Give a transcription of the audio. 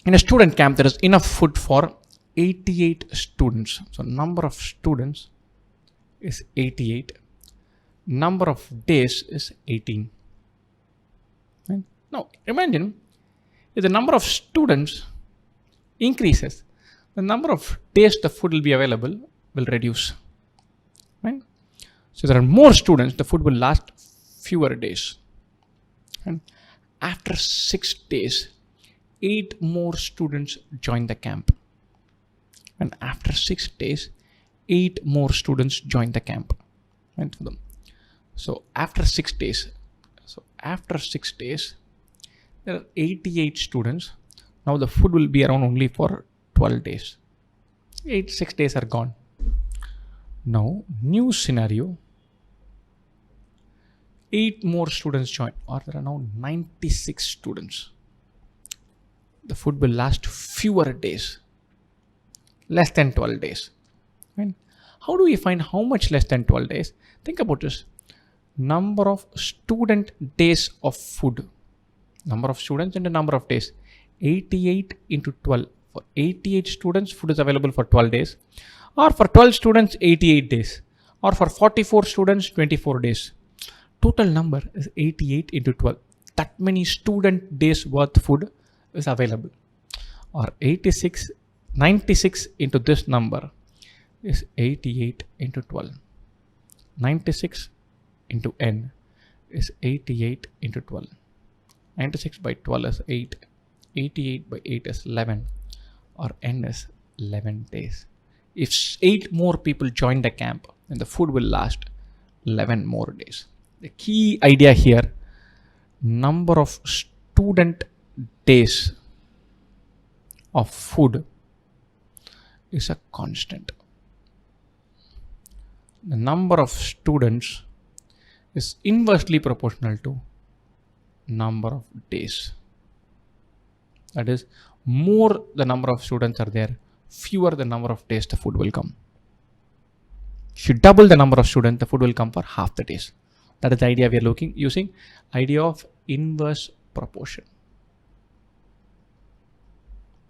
In a student camp, there is enough food for 88 students. So number of students is 88. Number of days is 18. Right? Now imagine if the number of students increases, the number of days the food will be available will reduce. Right? So there are more students, the food will last fewer days. And after 6 days, 8 more students join the camp. And after 6 days, 8 more students join the camp. Right? So after 6 days, there are 88 students. Now the food will be around only for 12 days. 6 days are gone. Now, new scenario. 8 more students join, or there are now 96 students. The food will last fewer days, less than 12 days. Right? How do we find how much less than 12 days? Think about this. Number of student days of food. Number of students and the number of days. 88 into 12. For 88 students, food is available for 12 days. Or for 12 students, 88 days. Or for 44 students, 24 days. Total number is 88 into 12. That many student days worth food is available. Or 96 into this number is 88 into 12. 96 into n is 88 into 12. 96 by 12 is 8. 88 by 8 is 11. Or n is 11 days. If 8 more people join the camp, then the food will last 11 more days. The key idea here, number of student days of food is a constant. The number of students is inversely proportional to number of days. That is, more the number of students are there, fewer the number of days the food will come. If you double the number of students, the food will come for half the days. That is the idea we are using idea of inverse proportion.